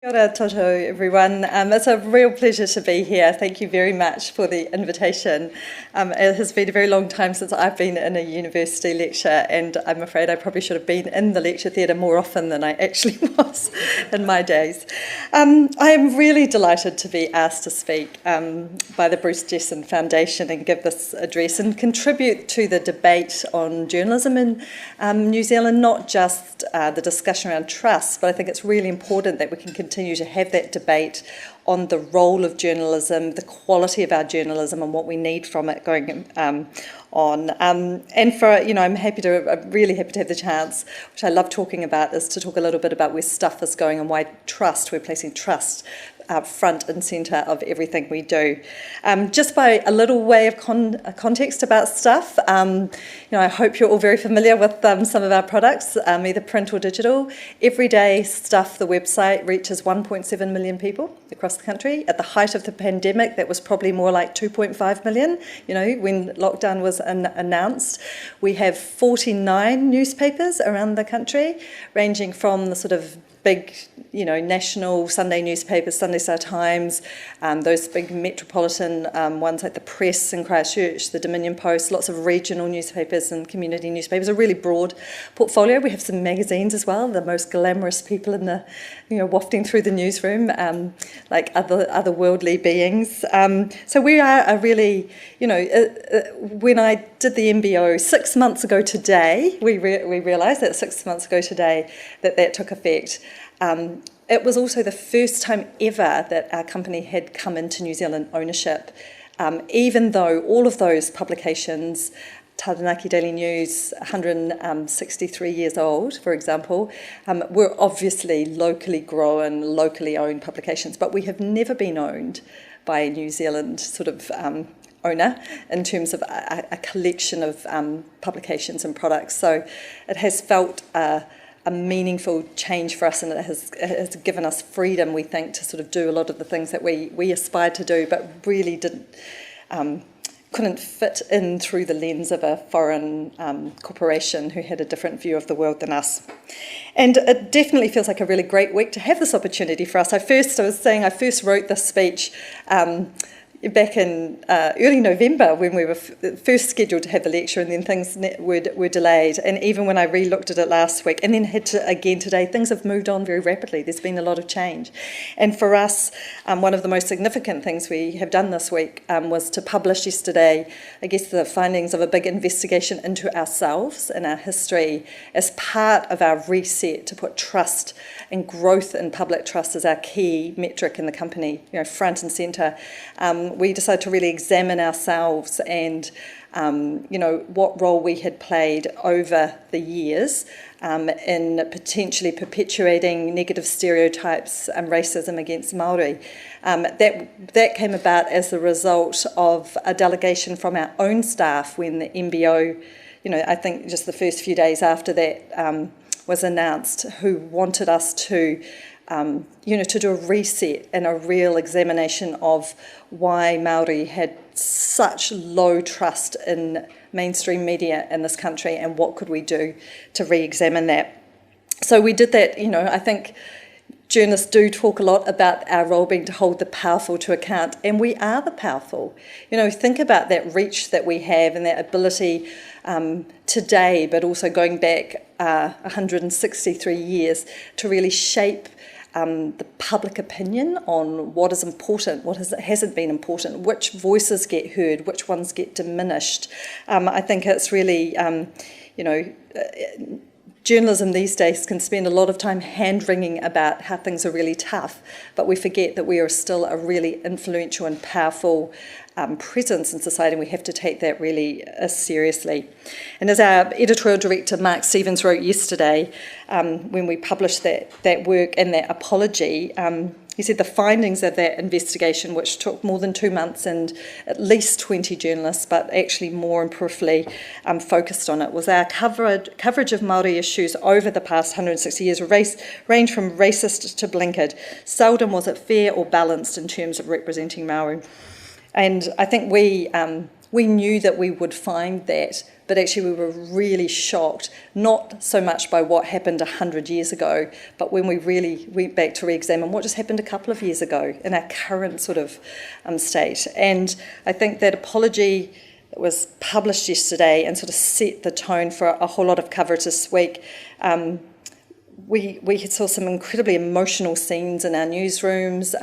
Kia ora toto, everyone. It's a real pleasure to be here. Thank you very much for the invitation. It has been a very long time since I've been in a university lecture, and I'm afraid I probably should have been in the lecture theatre more often than I actually was in my days. I am really delighted to be asked to speak by the Bruce Jesson Foundation and give this address and contribute to the debate on journalism in New Zealand, not just the discussion around trust, but I think it's really important that we can continue to have that debate on the role of journalism, the quality of our journalism and what we need from it going on. And for, I'm really happy to have the chance, which I love talking about, is to talk a little bit about where stuff is going and why we're placing trust front and centre of everything we do. Just by a little way of context about stuff, I hope you're all very familiar with some of our products, either print or digital. Every day, Stuff, the website, reaches 1.7 million people across the country. At the height of the pandemic, that was probably more like 2.5 million, when lockdown was announced. We have 49 newspapers around the country, ranging from the sort of big, national Sunday newspapers, Sunday Star Times, those big metropolitan ones like the Press in Christchurch, the Dominion Post, lots of regional newspapers and community newspapers, a really broad portfolio. We have some magazines as well, the most glamorous people in the, wafting through the newsroom, like other worldly beings. So we are a really, when I did the MBO 6 months ago today, we realised that 6 months ago today that took effect. It was also the first time ever that our company had come into New Zealand ownership, even though all of those publications, Taranaki Daily News, 163 years old, for example, were obviously locally grown, locally owned publications, but we have never been owned by a New Zealand sort of owner in terms of a collection of publications and products. So it has felt a meaningful change for us, and it has given us freedom, we think, to sort of do a lot of the things that we aspired to do, but really couldn't fit in through the lens of a foreign corporation who had a different view of the world than us. And it definitely feels like a really great week to have this opportunity for us. I first wrote this speech back in early November when we were first scheduled to have the lecture, and then things were delayed. And even when I re-looked at it last week and then had to again today, things have moved on very rapidly. There's been a lot of change. And for us, one of the most significant things we have done this week was to publish yesterday, I guess, the findings of a big investigation into ourselves and our history as part of our reset to put trust and growth in public trust as our key metric in the company, front and centre. We decided to really examine ourselves and, what role we had played over the years in potentially perpetuating negative stereotypes and racism against Māori. That came about as the result of a delegation from our own staff when the MBO, I think just the first few days after that was announced, who wanted us to to do a reset and a real examination of why Māori had such low trust in mainstream media in this country and what could we do to re-examine that. So we did that. I think journalists do talk a lot about our role being to hold the powerful to account, and we are the powerful. Think about that reach that we have and that ability today, but also going back 163 years to really shape the public opinion on what is important, what hasn't been important, which voices get heard, which ones get diminished. I think it's really, journalism these days can spend a lot of time hand-wringing about how things are really tough, but we forget that we are still a really influential and powerful presence in society, and we have to take that really seriously. And as our editorial director Mark Stevens wrote yesterday, when we published that work and that apology, he said the findings of that investigation, which took more than 2 months and at least 20 journalists, but actually more and peripherally focused on it, was our coverage of Māori issues over the past 160 years ranged from racist to blinkered. Seldom was it fair or balanced in terms of representing Māori. And I think we knew that we would find that but actually we were really shocked, not so much by what happened 100 years ago, but when we really went back to re-examine what just happened a couple of years ago in our current sort of state. And I think that apology that was published yesterday and sort of set the tone for a whole lot of coverage this week. We saw some incredibly emotional scenes in our newsrooms,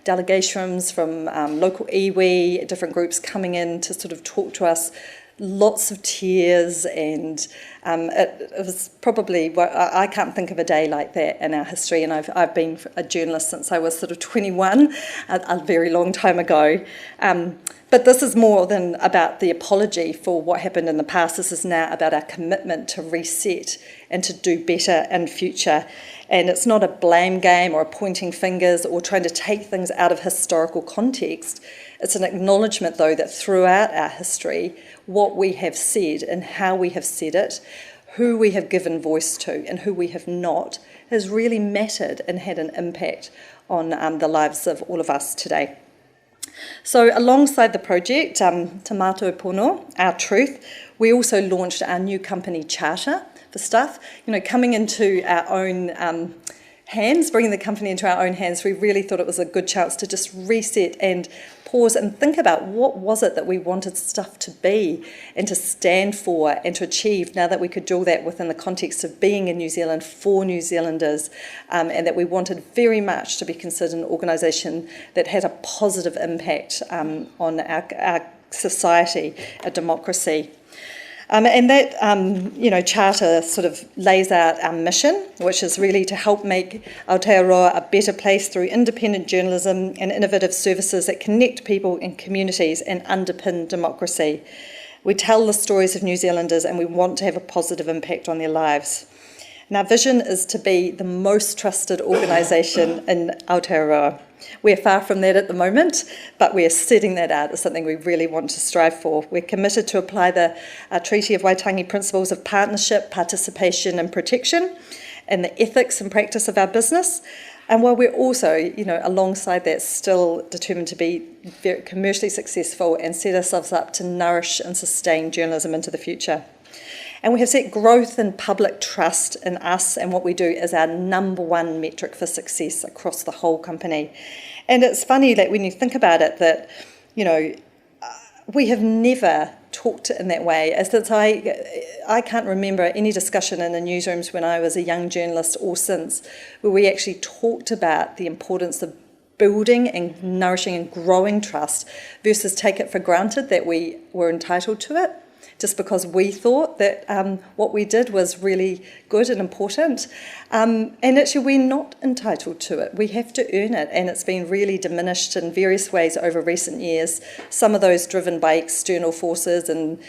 delegations from local iwi, different groups coming in to sort of talk to us, lots of tears, and it was probably, well, I can't think of a day like that in our history, and I've been a journalist since I was sort of 21, a very long time ago. But this is more than about the apology for what happened in the past. This is now about our commitment to reset and to do better in future. And it's not a blame game or a pointing fingers or trying to take things out of historical context. It's an acknowledgement, though, that throughout our history, what we have said and how we have said it, who we have given voice to and who we have not, has really mattered and had an impact on the lives of all of us today. So alongside the project, Te Mātou Pono, Our Truth, we also launched our new company charter for staff. Coming into our own hands, bringing the company into our own hands, we really thought it was a good chance to just reset and pause and think about what was it that we wanted stuff to be and to stand for and to achieve, now that we could do that within the context of being in New Zealand for New Zealanders, and that we wanted very much to be considered an organisation that had a positive impact on our society, our democracy. And that, charter sort of lays out our mission, which is really to help make Aotearoa a better place through independent journalism and innovative services that connect people and communities and underpin democracy. We tell the stories of New Zealanders and we want to have a positive impact on their lives. And our vision is to be the most trusted organisation in Aotearoa. We're far from that at the moment, but we're setting that out as something we really want to strive for. We're committed to apply the Treaty of Waitangi principles of partnership, participation and protection and the ethics and practice of our business. And while we're also, alongside that, still determined to be very commercially successful and set ourselves up to nourish and sustain journalism into the future. And we have set growth and public trust in us and what we do as our number one metric for success across the whole company. And it's funny that when you think about it, that, we have never talked in that way. As since I can't remember any discussion in the newsrooms when I was a young journalist or since, where we actually talked about the importance of building and nourishing and growing trust versus take it for granted that we were entitled to it, just because we thought that what we did was really good and important. And actually we're not entitled to it. We have to earn it, and it's been really diminished in various ways over recent years, some of those driven by external forces and,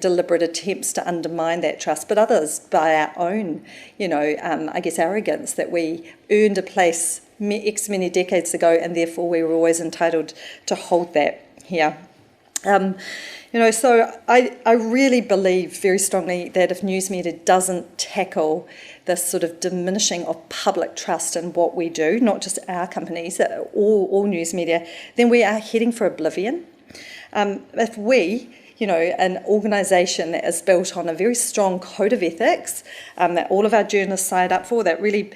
deliberate attempts to undermine that trust, but others by our own, arrogance that we earned a place X many decades ago and therefore we were always entitled to hold that here. So I really believe very strongly that if news media doesn't tackle this sort of diminishing of public trust in what we do, not just our companies, all news media, then we are heading for oblivion. If we, an organisation that is built on a very strong code of ethics that all of our journalists signed up for, that really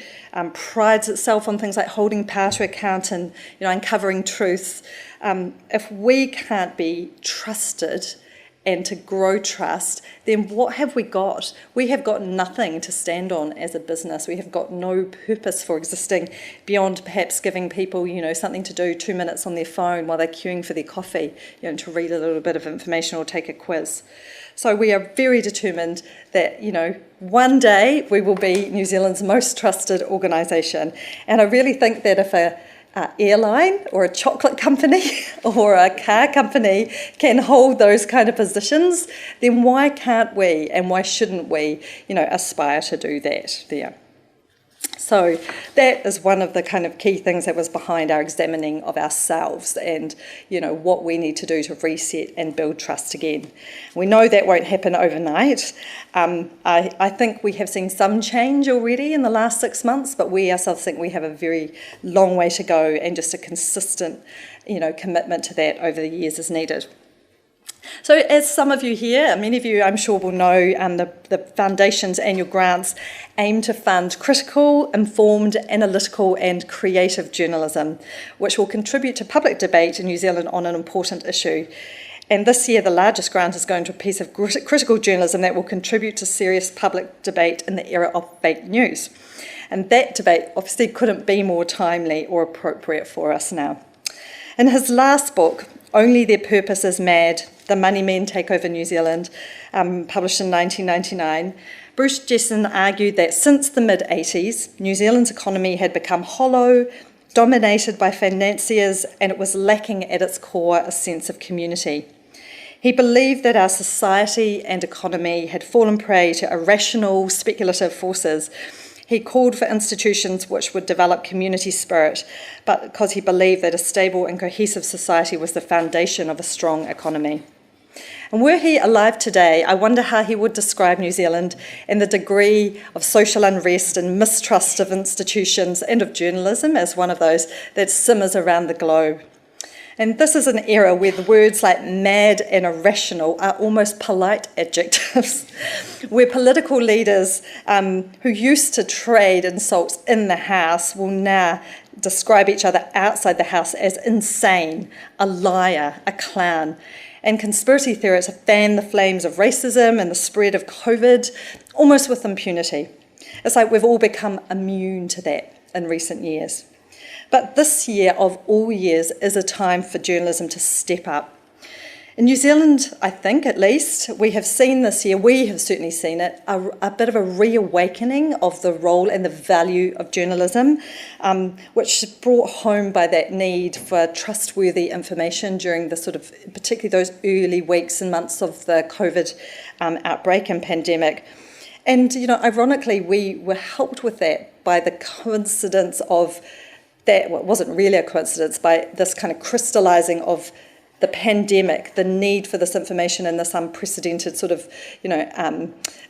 prides itself on things like holding power to account and uncovering truths, if we can't be trusted and to grow trust, then what have we got? We have got nothing to stand on as a business. We have got no purpose for existing beyond perhaps giving people, something to do 2 minutes on their phone while they're queuing for their coffee, to read a little bit of information or take a quiz. So we are very determined that, one day we will be New Zealand's most trusted organisation. And I really think that if a airline or a chocolate company or a car company can hold those kind of positions, then why can't we and why shouldn't we, aspire to do that there? So that is one of the kind of key things that was behind our examining of ourselves and, what we need to do to reset and build trust again. We know that won't happen overnight. I think we have seen some change already in the last 6 months, but we ourselves think we have a very long way to go, and just a consistent, commitment to that over the years is needed. So as some of you here, many of you I'm sure will know, the Foundation's annual grants aim to fund critical, informed, analytical and creative journalism, which will contribute to public debate in New Zealand on an important issue. And this year, the largest grant is going to a piece of critical journalism that will contribute to serious public debate in the era of fake news. And that debate obviously couldn't be more timely or appropriate for us now. In his last book, Only Their Purpose is Mad, The Money Men Take Over New Zealand, published in 1999, Bruce Jesson argued that since the mid-80s, New Zealand's economy had become hollow, dominated by financiers, and it was lacking at its core a sense of community. He believed that our society and economy had fallen prey to irrational, speculative forces. He called for institutions which would develop community spirit, but because he believed that a stable and cohesive society was the foundation of a strong economy. And were he alive today, I wonder how he would describe New Zealand and the degree of social unrest and mistrust of institutions and of journalism as one of those that simmers around the globe. And this is an era where the words like mad and irrational are almost polite adjectives, where political leaders who used to trade insults in the House will now describe each other outside the House as insane, a liar, a clown. And conspiracy theorists have fanned the flames of racism and the spread of COVID almost with impunity. It's like we've all become immune to that in recent years. But this year of all years is a time for journalism to step up. In New Zealand, I think at least, we have seen this year, we have certainly seen it, a bit of a reawakening of the role and the value of journalism, which is brought home by that need for trustworthy information during the sort of, particularly those early weeks and months of the COVID outbreak and pandemic. And, ironically, we were helped with that by the coincidence of that, well, it wasn't really a coincidence, by this kind of crystallising of the pandemic, the need for this information and this unprecedented sort of,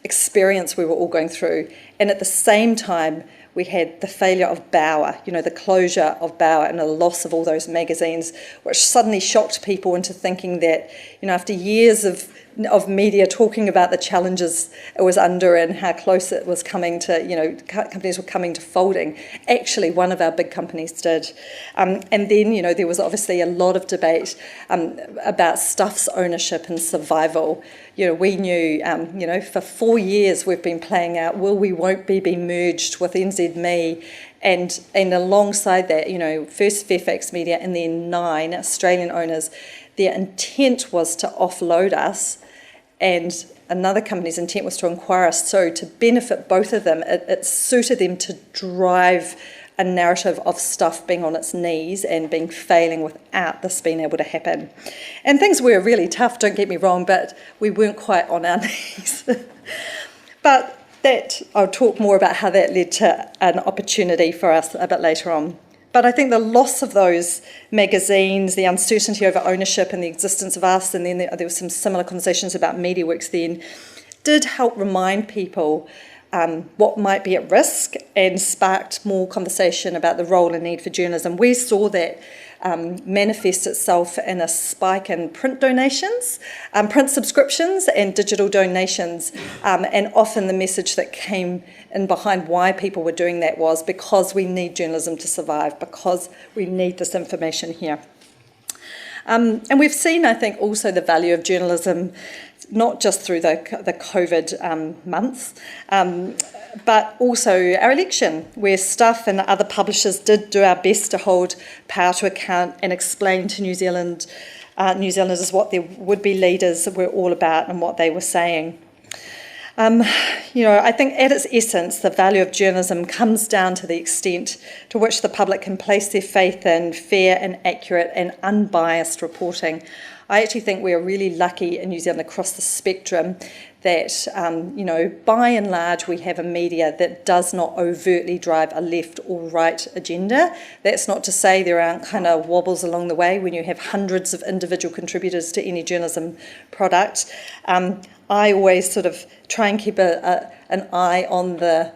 experience we were all going through. And at the same time, we had the failure of Bauer, the closure of Bauer and the loss of all those magazines, which suddenly shocked people into thinking that, after years of media talking about the challenges it was under and how close it was coming to, companies were coming to folding. Actually, one of our big companies did. And then, there was obviously a lot of debate about Stuff's ownership and survival. We knew, for 4 years we've been playing out, will we, won't we be merged with NZME? And alongside that, first Fairfax Media and then 9 Australian owners, their intent was to offload us, and another company's intent was to acquire us. So to benefit both of them, it suited them to drive a narrative of Stuff being on its knees and failing without this being able to happen. And things were really tough, don't get me wrong, but we weren't quite on our knees. But I'll talk more about how that led to an opportunity for us a bit later on. But I think the loss of those magazines, the uncertainty over ownership and the existence of us, and then there were some similar conversations about MediaWorks then, did help remind people what might be at risk and sparked more conversation about the role and need for journalism. We saw that manifest itself in a spike in print donations, print subscriptions and digital donations, and often the message that came in behind why people were doing that was because we need journalism to survive, because we need this information here. And we've seen, I think, also the value of journalism, not just through the COVID months, but also our election, where Stuff and other publishers did do our best to hold power to account and explain to New Zealanders what their would-be leaders were all about and what they were saying. I think at its essence, the value of journalism comes down to the extent to which the public can place their faith in fair and accurate and unbiased reporting. I actually think we're really lucky in New Zealand across the spectrum that, by and large, we have a media that does not overtly drive a left or right agenda. That's not to say there aren't kind of wobbles along the way when you have hundreds of individual contributors to any journalism product. I always sort of try and keep an eye on the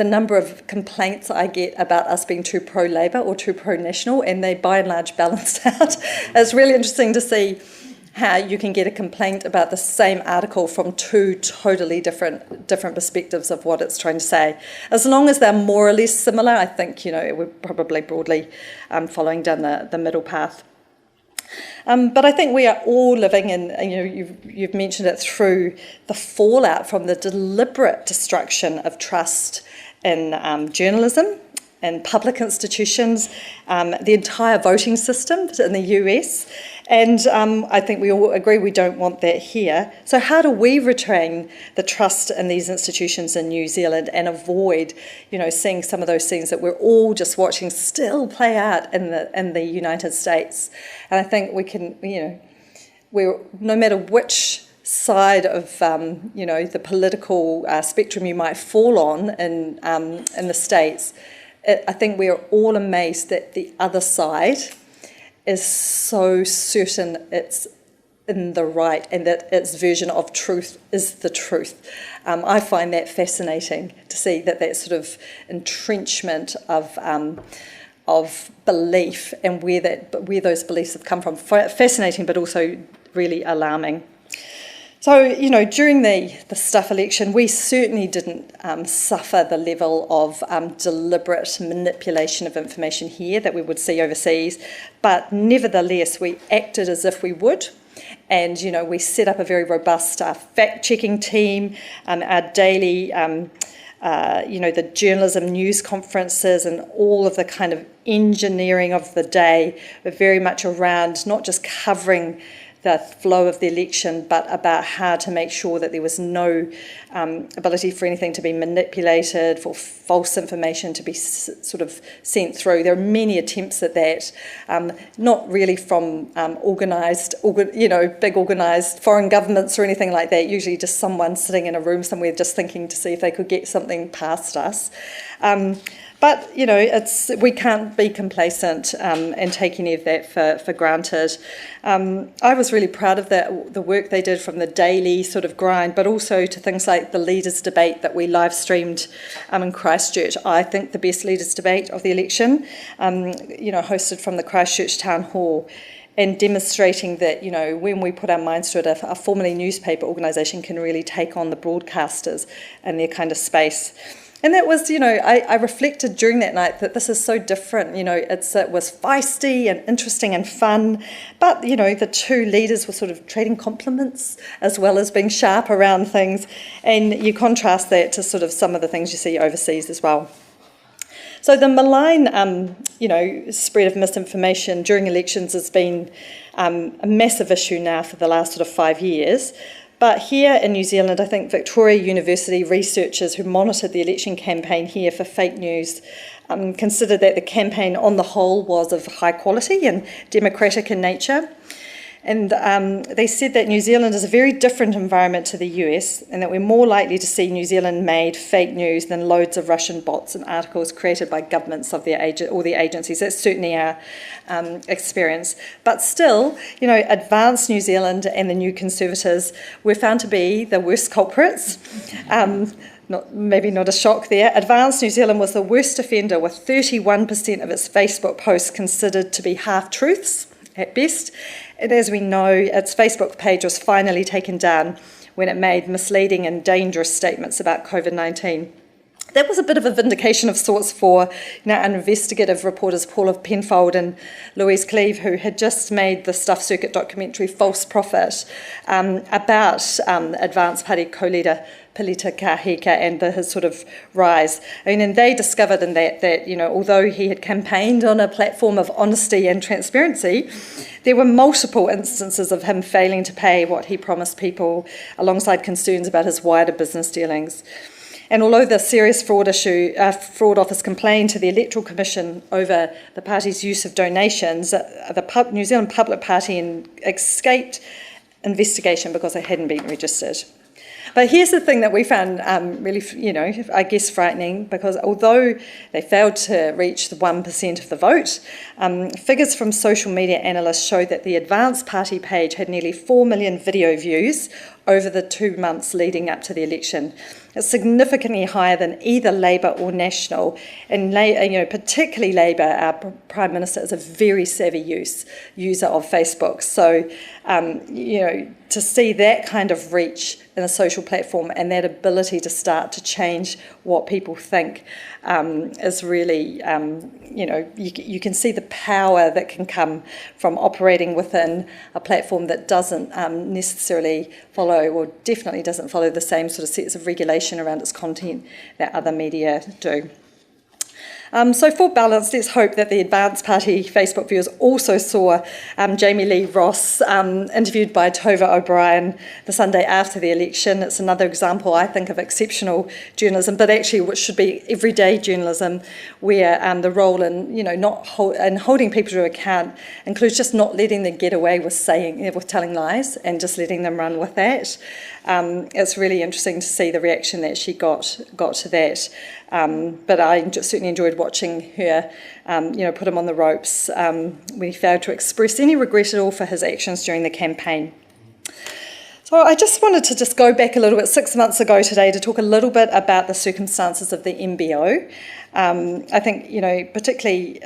number of complaints I get about us being too pro-Labour or too pro-national, and they by and large balance out. It's really interesting to see how you can get a complaint about the same article from two totally different perspectives of what it's trying to say. As long as they're more or less similar, I think, we're probably broadly following down the middle path. But I think we are all living in, you've mentioned it, through the fallout from the deliberate destruction of trust in journalism and public institutions, the entire voting system in the US. And I think we all agree we don't want that here. So how do we retain the trust in these institutions in New Zealand and avoid, seeing some of those things that we're all just watching still play out in the United States? And I think we can, we're, no matter which side of the political spectrum you might fall on in the States, I think we are all amazed that the other side is so certain it's in the right and that its version of truth is the truth. I find that fascinating to see that sort of entrenchment of belief and where those beliefs have come from. Fascinating, but also really alarming. So, during the Stuff election, we certainly didn't suffer the level of deliberate manipulation of information here that we would see overseas, but nevertheless, we acted as if we would. And, we set up a very robust fact-checking team, our daily, the journalism news conferences and all of the kind of engineering of the day were very much around not just covering the flow of the election, but about how to make sure that there was no ability for anything to be manipulated, for false information to be sort of sent through. There are many attempts at that, not really from big organised foreign governments or anything like that, usually just someone sitting in a room somewhere just thinking to see if they could get something past us. But, we can't be complacent and take any of that for granted. I was really proud of the work they did from the daily sort of grind, but also to things like the leaders' debate that we live streamed in Christchurch. I think the best leaders' debate of the election, hosted from the Christchurch Town Hall, and demonstrating that, when we put our minds to it, a formerly newspaper organisation can really take on the broadcasters and their kind of space. And that was, I reflected during that night that this is so different. It was feisty and interesting and fun, but, the two leaders were sort of trading compliments as well as being sharp around things. And you contrast that to sort of some of the things you see overseas as well. So the malign, spread of misinformation during elections has been a massive issue now for the last sort of 5 years. But here in New Zealand, I think Victoria University researchers who monitored the election campaign here for fake news considered that the campaign on the whole was of high quality and democratic in nature. And they said that New Zealand is a very different environment to the US and that we're more likely to see New Zealand-made fake news than loads of Russian bots and articles created by governments of all the agencies. That's certainly our experience. But still, Advanced New Zealand and the New Conservatives were found to be the worst culprits. Maybe not a shock there. Advanced New Zealand was the worst offender, with 31% of its Facebook posts considered to be half-truths at best. And as we know, its Facebook page was finally taken down when it made misleading and dangerous statements about COVID-19. That was a bit of a vindication of sorts for investigative reporters Paula Penfold and Louise Cleave, who had just made the Stuff Circuit documentary False Prophet about Advance Party co-leader Pilita Kahika and his sort of rise. And they discovered in that although he had campaigned on a platform of honesty and transparency, there were multiple instances of him failing to pay what he promised people, alongside concerns about his wider business dealings. And although the serious fraud fraud office complained to the Electoral Commission over the party's use of donations, the New Zealand Public Party escaped investigation because they hadn't been registered. But here's the thing that we found really, I guess frightening, because although they failed to reach the 1% of the vote, figures from social media analysts showed that the Advance Party page had nearly 4 million video views over the 2 months leading up to the election. It's significantly higher than either Labour or National, and particularly Labour. Our Prime Minister is a very savvy user of Facebook. So, to see that kind of reach in a social platform and that ability to start to change what people think is really, you can see the power that can come from operating within a platform that doesn't necessarily follow, or definitely doesn't follow, the same sort of sets of regulation around its content that other media do. So for balance, let's hope that the Advance Party Facebook viewers also saw Jamie Lee Ross interviewed by Tova O'Brien the Sunday after the election. It's another example, I think, of exceptional journalism, but actually which should be everyday journalism, where the role in holding people to account includes just not letting them get away with telling lies and just letting them run with that. It's really interesting to see the reaction that she got to that. But I certainly enjoyed watching her, put him on the ropes when he failed to express any regret at all for his actions during the campaign. So I just wanted to go back a little bit, 6 months ago today, to talk a little bit about the circumstances of the MBO. I think, particularly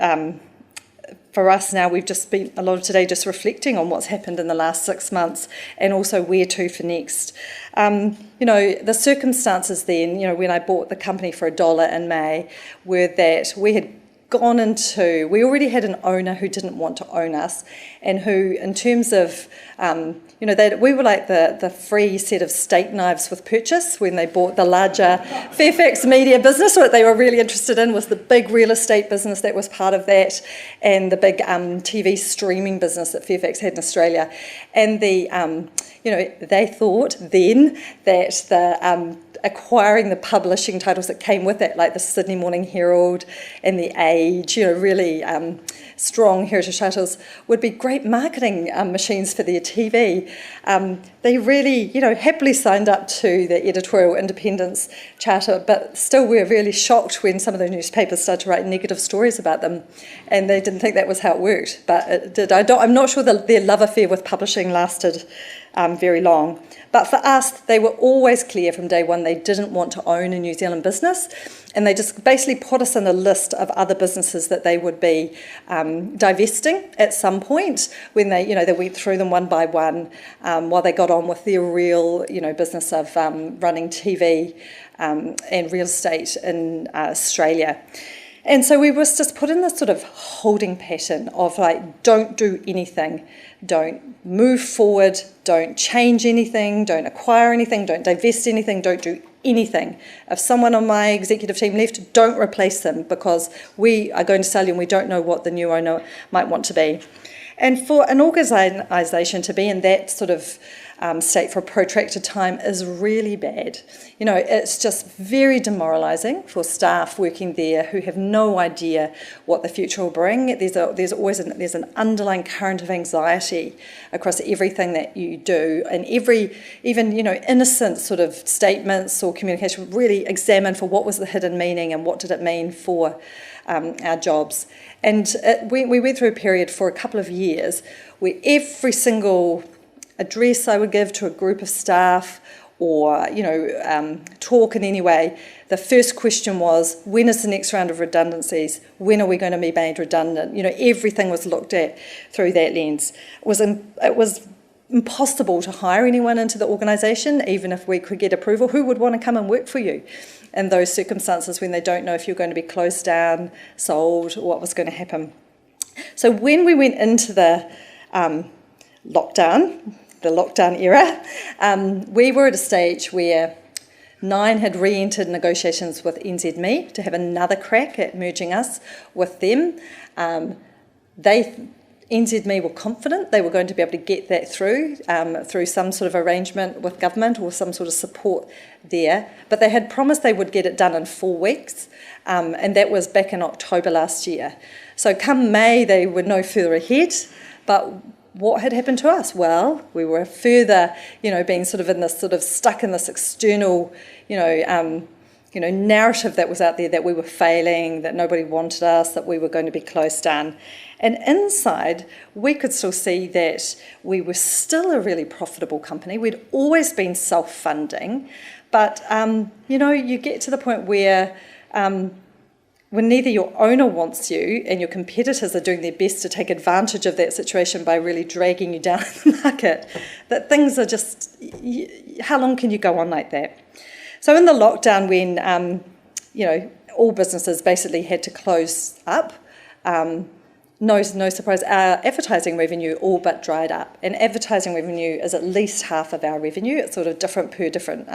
for us now, we've just spent a lot of today just reflecting on what's happened in the last 6 months and also where to for next. The circumstances then, when I bought the company for $1 in May, were that we already had an owner who didn't want to own us, and who, in terms of, we were like the free set of steak knives with purchase when they bought the larger Fairfax media business. What they were really interested in was the big real estate business that was part of that, and the big TV streaming business that Fairfax had in Australia. And they thought then that acquiring the publishing titles that came with it, like the Sydney Morning Herald and the Age, really strong heritage titles, would be great marketing machines for their TV. They really, happily signed up to the editorial independence charter, but still were really shocked when some of the newspapers started to write negative stories about them, and they didn't think that was how it worked, but it did. I'm not sure that their love affair with publishing lasted very long. But for us, they were always clear from day one they didn't want to own a New Zealand business, and they just basically put us in a list of other businesses that they would be divesting at some point, when they went through them one by one while they got on with their real business of running TV and real estate in Australia. And so we were just put in this sort of holding pattern of don't do anything, don't move forward, don't change anything, don't acquire anything, don't divest anything, don't do anything. If someone on my executive team left, don't replace them, because we are going to sell you and we don't know what the new owner might want to be. And for an organisation to be in that sort of state for a protracted time is really bad. It's just very demoralising for staff working there who have no idea what the future will bring. There's always an underlying current of anxiety across everything that you do, and even innocent sort of statements or communication really examine for what was the hidden meaning and what did it mean for our jobs. And we went through a period for a couple of years where every single address I would give to a group of staff, or talk in any way, the first question was, when is the next round of redundancies? When are we going to be made redundant? Everything was looked at through that lens. It was impossible to hire anyone into the organisation, even if we could get approval. Who would want to come and work for you in those circumstances when they don't know if you're going to be closed down, sold, or what was going to happen? So when we went into the lockdown era, we were at a stage where Nine had re-entered negotiations with NZME to have another crack at merging us with them. NZME were confident they were going to be able to get that through some sort of arrangement with government or some sort of support there, but they had promised they would get it done in 4 weeks, and that was back in October last year. So come May, they were no further ahead, but what had happened to us? Well, we were further, being sort of in this sort of stuck in this external, narrative that was out there that we were failing, that nobody wanted us, that we were going to be closed down. And inside, we could still see that we were still a really profitable company. We'd always been self-funding, but, you get to the point where when neither your owner wants you and your competitors are doing their best to take advantage of that situation by really dragging you down the market, that things are just, how long can you go on like that? So in the lockdown when, all businesses basically had to close up, no surprise, our advertising revenue all but dried up. And advertising revenue is at least half of our revenue. It's sort of different per different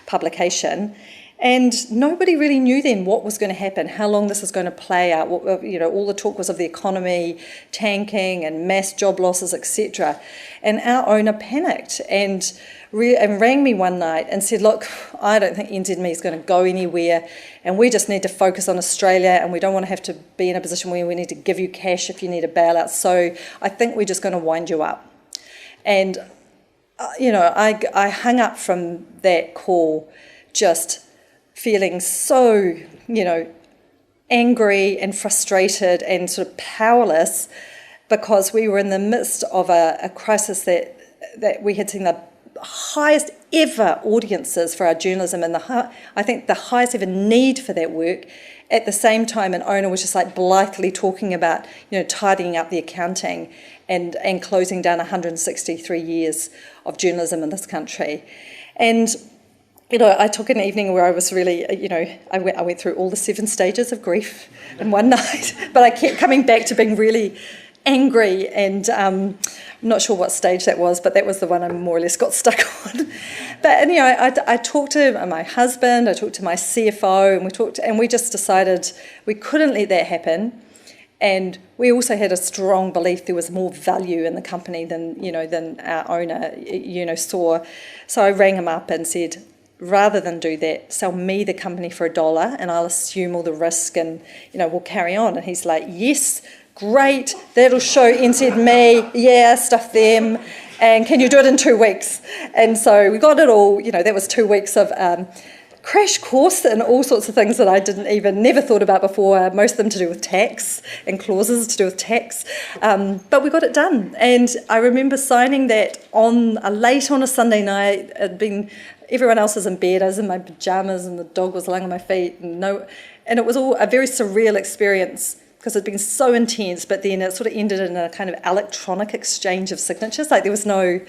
publication. And nobody really knew then what was going to happen, how long this was going to play out. All the talk was of the economy tanking and mass job losses, etc. And our owner panicked and rang me one night and said, look, I don't think NZME is going to go anywhere, and we just need to focus on Australia, and we don't want to have to be in a position where we need to give you cash if you need a bailout. So I think we're just going to wind you up. And, I hung up from that call just feeling so, angry and frustrated and sort of powerless, because we were in the midst of a crisis that we had seen the highest ever audiences for our journalism and I think the highest ever need for that work. At the same time, an owner was just like blithely talking about, tidying up the accounting and closing down 163 years of journalism in this country. And I took an evening where I was really, I went through all the 7 stages of grief in one night, but I kept coming back to being really angry, and I'm not sure what stage that was, but that was the one I more or less got stuck on. But I talked to my husband, I talked to my CFO, and we just decided we couldn't let that happen. And we also had a strong belief there was more value in the company than our owner saw. So I rang him up and said, rather than do that, sell me the company for $1 and I'll assume all the risk and, we'll carry on. And he's like, yes, great, that'll show NZME, yeah, stuff them, and can you do it in 2 weeks? And so we got it all, that was 2 weeks of crash course and all sorts of things that I never thought about before, most of them to do with tax and clauses to do with tax. But we got it done. And I remember signing that late on a Sunday night. Everyone else was in bed, I was in my pajamas and the dog was lying on my feet. And it was all a very surreal experience because it'd been so intense, but then it sort of ended in a kind of electronic exchange of signatures. Like there was no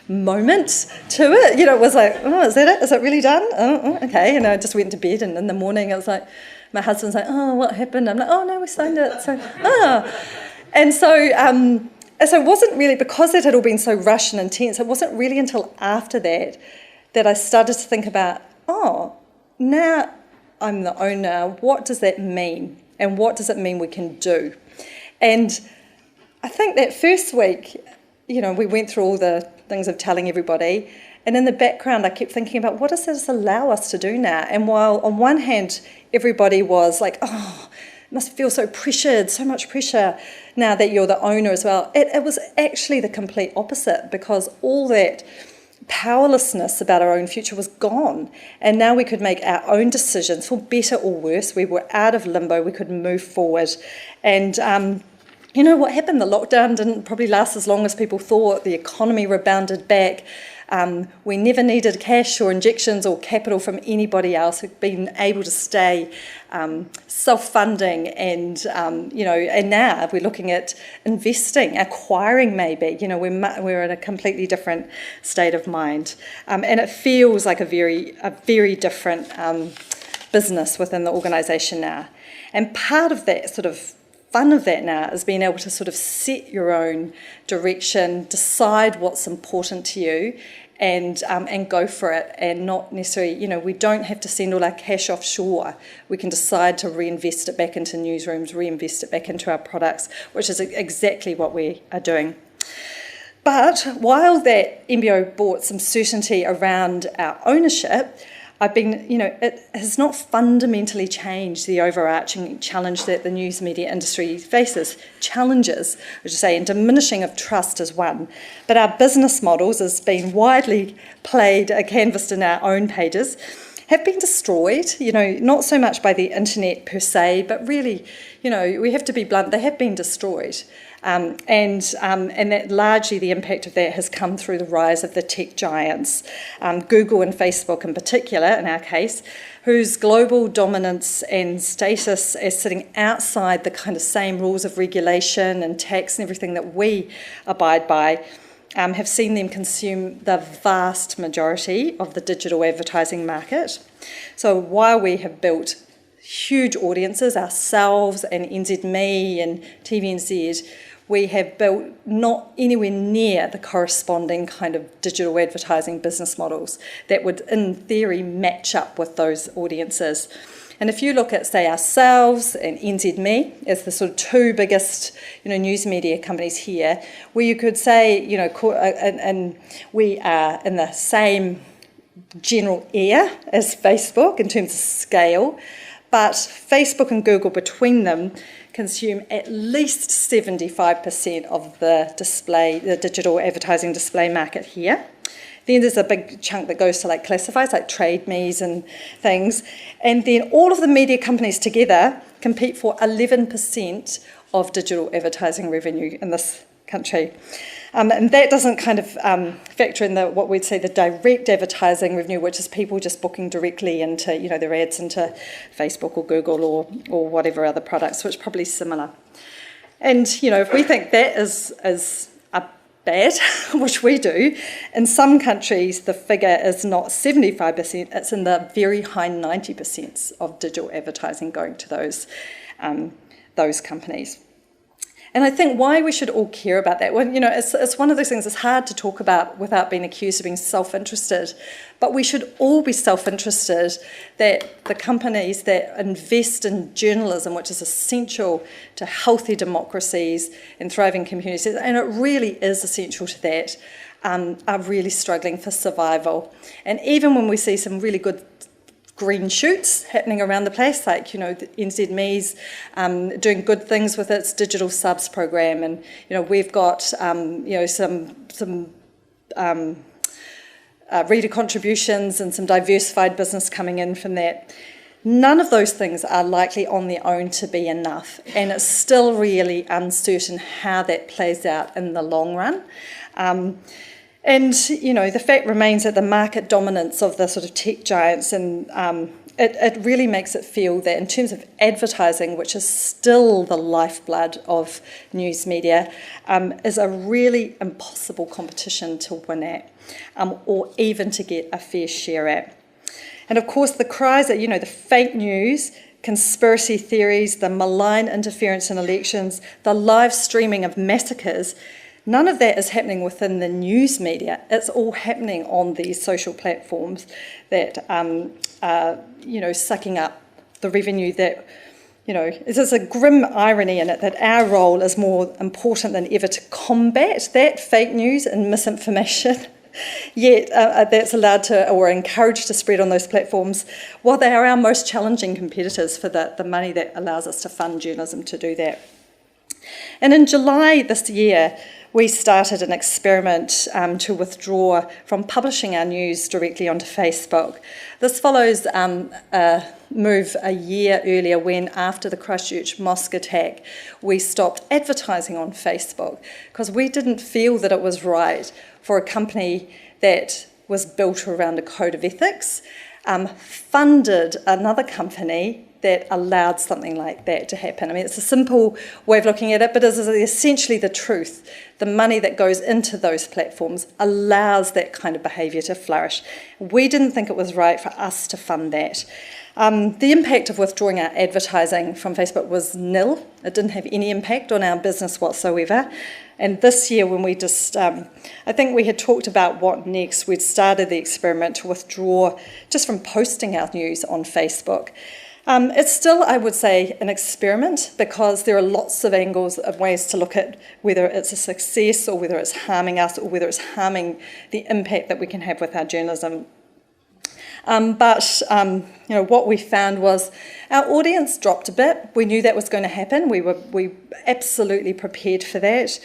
moment to it. It was like, oh, is that it? Is it really done? Oh, okay. And I just went to bed, and in the morning it was like, my husband's like, oh, what happened? I'm like, oh, no, we signed it. So, And so it wasn't really, because it had all been so rushed and intense, it wasn't really until after that I started to think about, now I'm the owner, what does that mean? And what does it mean we can do? And I think that first week, we went through all the things of telling everybody, and in the background I kept thinking about, what does this allow us to do now? And while on one hand everybody was like, oh, it must feel so pressured, so much pressure now that you're the owner as well, it was actually the complete opposite, because all that powerlessness about our own future was gone, and now we could make our own decisions for better or worse. We were out of limbo, we could move forward. And what happened? The lockdown didn't probably last as long as people thought. The economy rebounded back. We never needed cash or injections or capital from anybody else. We've been able to stay self-funding, and and now we're looking at investing, acquiring maybe. We're in a completely different state of mind, and it feels like a very different business within the organisation now. And part of that sort of fun of that now is being able to sort of set your own direction, decide what's important to you, and go for it, and not necessarily, we don't have to send all our cash offshore. We can decide to reinvest it back into newsrooms, reinvest it back into our products, which is exactly what we are doing. But while that MBO brought some certainty around our ownership, it has not fundamentally changed the overarching challenge that the news media industry faces. Challenges, which I say, and diminishing of trust is one. But our business models has been widely canvassed in our own pages, have been destroyed, not so much by the internet per se, but really, we have to be blunt, they have been destroyed. And that largely the impact of that has come through the rise of the tech giants, Google and Facebook in particular, in our case, whose global dominance and status as sitting outside the kind of same rules of regulation and tax and everything that we abide by, have seen them consume the vast majority of the digital advertising market. So while we have built huge audiences ourselves and NZME and TVNZ, we have built not anywhere near the corresponding kind of digital advertising business models that would, in theory, match up with those audiences. And if you look at, say, ourselves and NZME as the sort of two biggest, news media companies here, where you could say, and we are in the same general air as Facebook in terms of scale, but Facebook and Google between them consume at least 75% of the digital advertising display market here. Then there's a big chunk that goes to like classifieds, like Trade Me's and things. And then all of the media companies together compete for 11% of digital advertising revenue in this country. And that doesn't kind of factor in what we'd say the direct advertising revenue, which is people just booking directly into, their ads into Facebook or Google or whatever other products, which is probably similar. And, if we think that is bad, which we do, in some countries the figure is not 75%, it's in the very high 90% of digital advertising going to those companies. And I think why we should all care about that, well, it's one of those things it's hard to talk about without being accused of being self-interested, but we should all be self-interested that the companies that invest in journalism, which is essential to healthy democracies and thriving communities, and it really is essential to that, are really struggling for survival. And even when we see some really good green shoots happening around the place, like, the NZME's doing good things with its digital subs program, and, we've got, some reader contributions and some diversified business coming in from that. None of those things are likely on their own to be enough, and it's still really uncertain how that plays out in the long run. And, the fact remains that the market dominance of the sort of tech giants, and it really makes it feel that in terms of advertising, which is still the lifeblood of news media, is a really impossible competition to win at, or even to get a fair share at. And of course, the cries that, the fake news, conspiracy theories, the malign interference in elections, the live streaming of massacres, none of that is happening within the news media. It's all happening on these social platforms that are, sucking up the revenue that, there's a grim irony in it that our role is more important than ever to combat that fake news and misinformation. Yet that's allowed to or encouraged to spread on those platforms, while they are our most challenging competitors for the money that allows us to fund journalism to do that. And in July this year, we started an experiment to withdraw from publishing our news directly onto Facebook. This follows a move a year earlier when, after the Christchurch mosque attack, we stopped advertising on Facebook because we didn't feel that it was right for a company that was built around a code of ethics, funded another company that allowed something like that to happen. I mean, it's a simple way of looking at it, but it's essentially the truth. The money that goes into those platforms allows that kind of behaviour to flourish. We didn't think it was right for us to fund that. The impact of withdrawing our advertising from Facebook was nil. It didn't have any impact on our business whatsoever. And this year, when we just, I think we had talked about what next, we'd started the experiment to withdraw just from posting our news on Facebook. It's still, I would say, an experiment because there are lots of angles of ways to look at whether it's a success or whether it's harming us or whether it's harming the impact that we can have with our journalism. What we found was our audience dropped a bit. We knew that was going to happen. We absolutely prepared for that.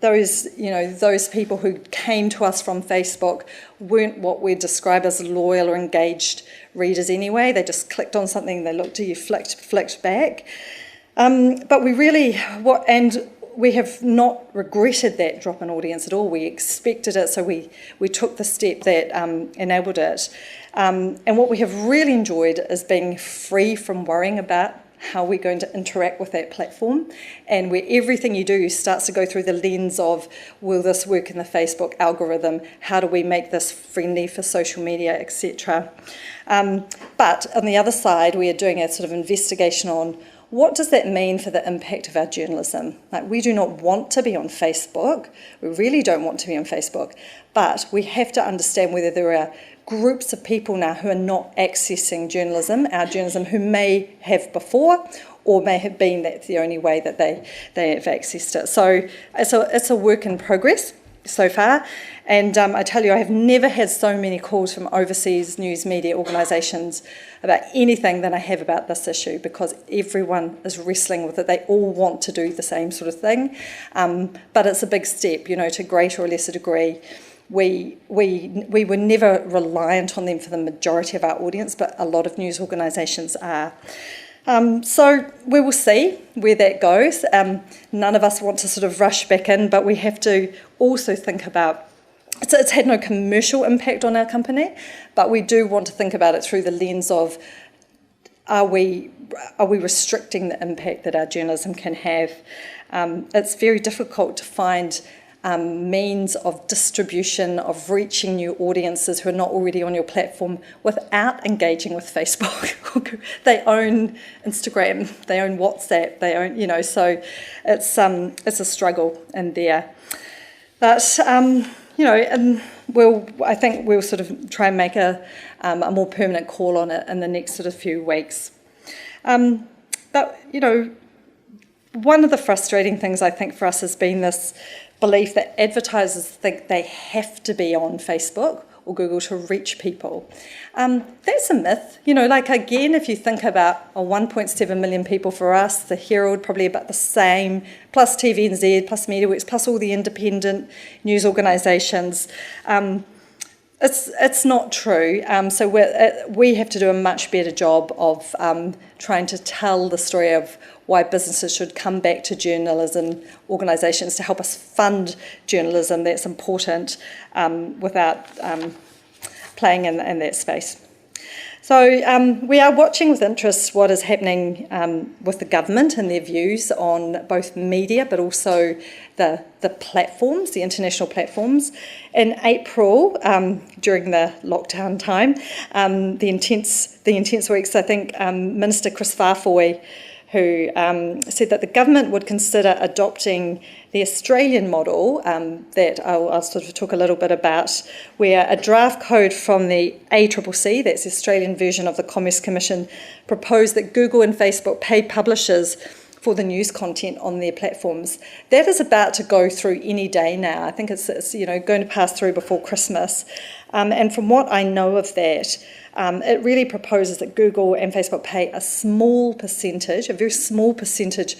Those people who came to us from Facebook weren't what we'd describe as loyal or engaged readers anyway. They just clicked on something, they looked at you, flicked back. We have not regretted that drop in audience at all. We expected it, so we took the step that enabled it. And what we have really enjoyed is being free from worrying about how we're going to interact with that platform, and where everything you do starts to go through the lens of, will this work in the Facebook algorithm? How do we make this friendly for social media, etc.? But on the other side, we are doing a sort of investigation on what does that mean for the impact of our journalism? Like, we do not want to be on Facebook. We really don't want to be on Facebook, but we have to understand whether there are groups of people now who are not accessing our journalism, who may have before, or may have been that's the only way that they have accessed it. So it's a work in progress so far. And I tell you, I have never had so many calls from overseas news media organisations about anything than I have about this issue, because everyone is wrestling with it. They all want to do the same sort of thing. But it's a big step, to greater or lesser degree. We were never reliant on them for the majority of our audience, but a lot of news organisations are. So we will see where that goes. None of us want to sort of rush back in, but we have to also think about, it's had no commercial impact on our company, but we do want to think about it through the lens of, are we restricting the impact that our journalism can have? It's very difficult to find means of distribution, of reaching new audiences who are not already on your platform without engaging with Facebook. They own Instagram, they own WhatsApp, they own, so it's a struggle in there. But, I think we'll sort of try and make a more permanent call on it in the next sort of few weeks. But, one of the frustrating things I think for us has been this belief that advertisers think they have to be on Facebook or Google to reach people. That's a myth. Again, if you think about 1.7 million people for us, the Herald probably about the same, plus TVNZ, plus MediaWorks, plus all the independent news organisations. It's not true. So we have to do a much better job of trying to tell the story of why businesses should come back to journalism organisations to help us fund journalism that's important without playing in that space. So we are watching with interest what is happening with the government and their views on both media, but also the platforms, the international platforms. In April, during the lockdown time, the intense weeks, I think Minister Chris Farfoy, who said that the government would consider adopting the Australian model that I'll sort of talk a little bit about, where a draft code from the ACCC, that's the Australian version of the Commerce Commission, proposed that Google and Facebook pay publishers for the news content on their platforms. That is about to go through any day now. I think it's going to pass through before Christmas. And from what I know of that, it really proposes that Google and Facebook pay a very small percentage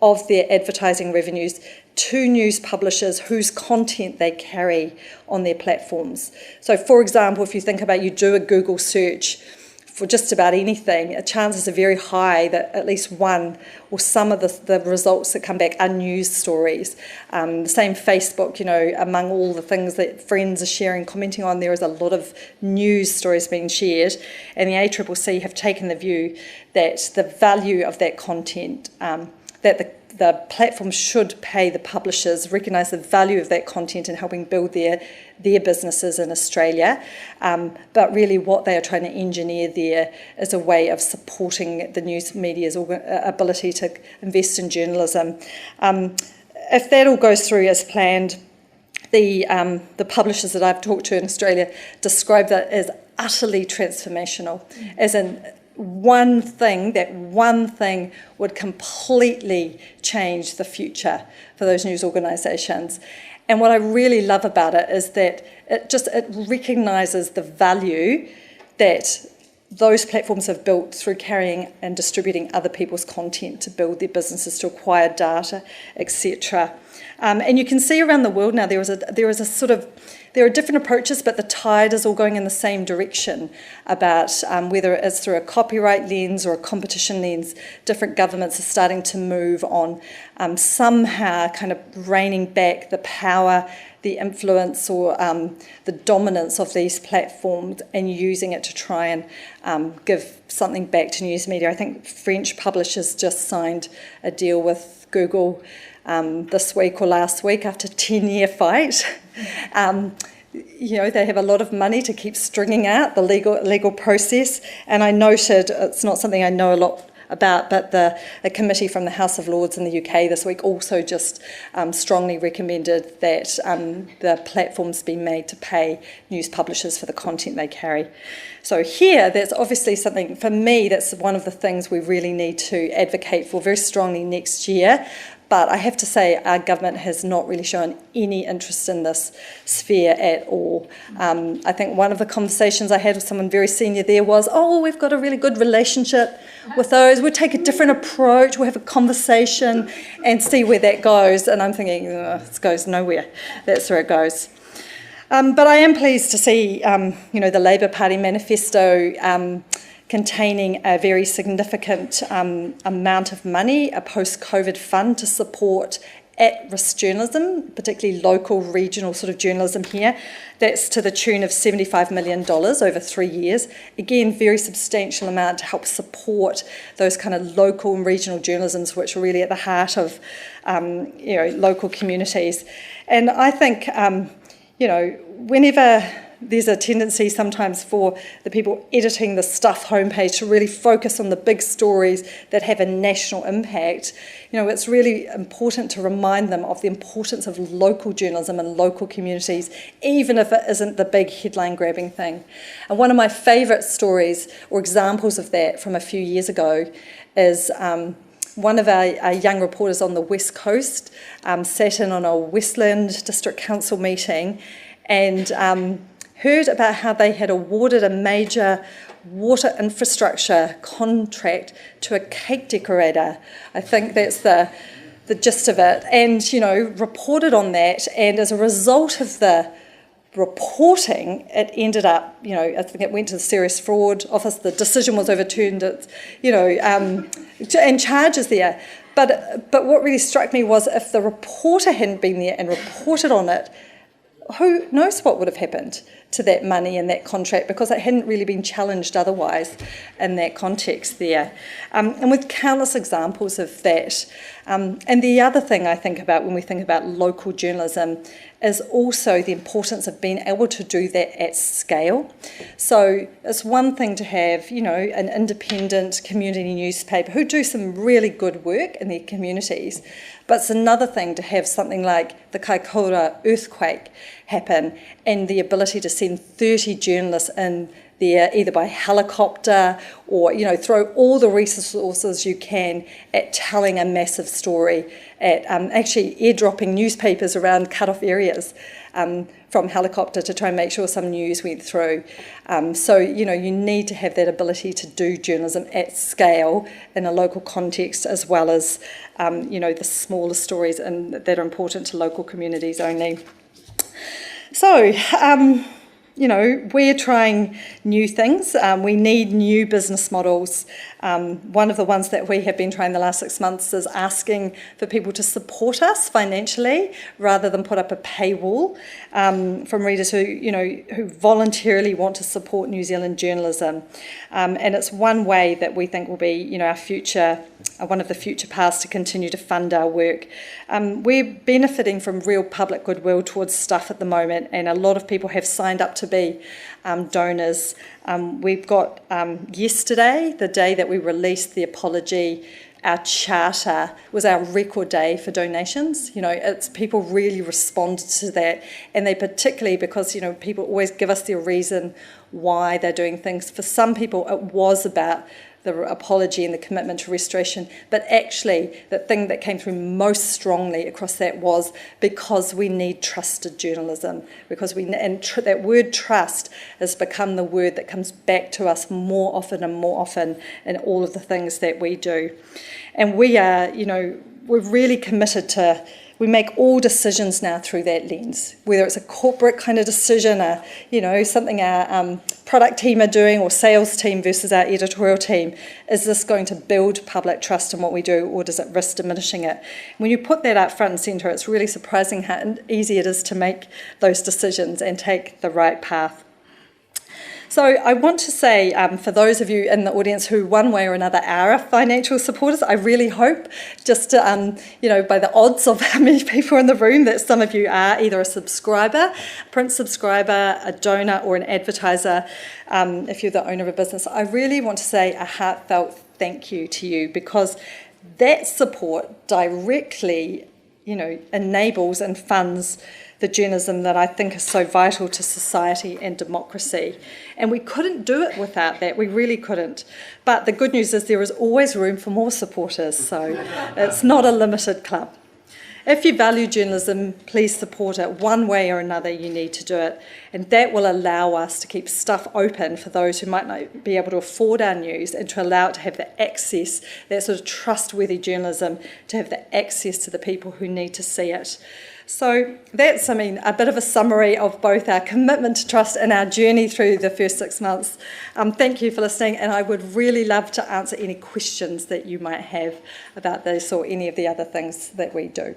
of their advertising revenues to news publishers whose content they carry on their platforms. So, for example, if you think about, you do a Google search for just about anything, chances are very high that at least one or some of the results that come back are news stories. The same Facebook, among all the things that friends are sharing, commenting on, there is a lot of news stories being shared, and the ACCC have taken the view that the value of that content, that the platform should pay the publishers, recognise the value of that content in helping build their businesses in Australia. But really what they are trying to engineer there is a way of supporting the news media's ability to invest in journalism. If that all goes through as planned, the publishers that I've talked to in Australia describe that as utterly transformational, as in one thing would completely change the future for those news organisations. And what I really love about it is that it recognises the value that those platforms have built through carrying and distributing other people's content to build their businesses, to acquire data, etc. And you can see around the world now there are different approaches, but the tide is all going in the same direction about whether it's through a copyright lens or a competition lens. Different governments are starting to move on somehow kind of reining back the power, the influence or the dominance of these platforms and using it to try and give something back to news media. I think French publishers just signed a deal with Google this week or last week after a 10-year fight. They have a lot of money to keep stringing out the legal process. And I noted, it's not something I know a lot about, but a committee from the House of Lords in the UK this week also just strongly recommended that the platforms be made to pay news publishers for the content they carry. So here, that's obviously something, for me, that's one of the things we really need to advocate for very strongly next year. But I have to say our government has not really shown any interest in this sphere at all. I think one of the conversations I had with someone very senior there was, we've got a really good relationship with those. We'll take a different approach. We'll have a conversation and see where that goes. And I'm thinking, this goes nowhere. That's where it goes. But I am pleased to see, the Labour Party manifesto containing a very significant amount of money, a post-COVID fund to support at-risk journalism, particularly local, regional sort of journalism here. That's to the tune of $75 million over 3 years. Again, very substantial amount to help support those kind of local and regional journalisms, which are really at the heart of local communities. And I think, whenever there's a tendency sometimes for the people editing the Stuff homepage to really focus on the big stories that have a national impact. It's really important to remind them of the importance of local journalism and local communities, even if it isn't the big headline-grabbing thing. And one of my favourite stories or examples of that from a few years ago is one of our young reporters on the West Coast sat in on a Westland District Council meeting and heard about how they had awarded a major water infrastructure contract to a cake decorator. I think that's the gist of it. And, reported on that. And as a result of the reporting, it ended up, I think it went to the Serious Fraud Office. The decision was overturned, and charges there. But what really struck me was if the reporter hadn't been there and reported on it, who knows what would have happened to that money and that contract, because it hadn't really been challenged otherwise in that context there. And with countless examples of that. And the other thing I think about when we think about local journalism is also the importance of being able to do that at scale. So it's one thing to have, an independent community newspaper who do some really good work in their communities, but it's another thing to have something like the Kaikoura earthquake happen and the ability to send 30 journalists in there, either by helicopter or, throw all the resources you can at telling a massive story, at actually airdropping newspapers around cut-off areas from helicopter to try and make sure some news went through. So, you need to have that ability to do journalism at scale in a local context, as well as, the smaller stories that are important to local communities only. So, we're trying new things. We need new business models. One of the ones that we have been trying the last 6 months is asking for people to support us financially rather than put up a paywall from readers who voluntarily want to support New Zealand journalism. And it's one way that we think will be, our future, one of the future paths to continue to fund our work. We're benefiting from real public goodwill towards Stuff at the moment, and a lot of people have signed up to be donors. We've got yesterday, the day that we released the apology, our charter was our record day for donations. It's people really responded to that, and they particularly, because people always give us their reason why they're doing things. For some people, it was about the apology and the commitment to restoration, but actually the thing that came through most strongly across that was because we need trusted journalism, because that word trust has become the word that comes back to us more often and more often in all of the things that we do. And we are, we're really committed to, we make all decisions now through that lens, whether it's a corporate kind of decision, something our product team are doing or sales team versus our editorial team. Is this going to build public trust in what we do, or does it risk diminishing it? When you put that up front and centre, it's really surprising how easy it is to make those decisions and take the right path. So I want to say, for those of you in the audience who one way or another are financial supporters, I really hope, just to, by the odds of how many people in the room, that some of you are either a subscriber, print subscriber, a donor, or an advertiser, if you're the owner of a business. I really want to say a heartfelt thank you to you, because that support directly, enables and funds the journalism that I think is so vital to society and democracy. And we couldn't do it without that, we really couldn't. But the good news is there is always room for more supporters, so it's not a limited club. If you value journalism, please support it. One way or another, you need to do it. And that will allow us to keep stuff open for those who might not be able to afford our news, and to allow it to have the access, that sort of trustworthy journalism, to have the access to the people who need to see it. So that's, a bit of a summary of both our commitment to trust and our journey through the first 6 months. Thank you for listening, and I would really love to answer any questions that you might have about this or any of the other things that we do.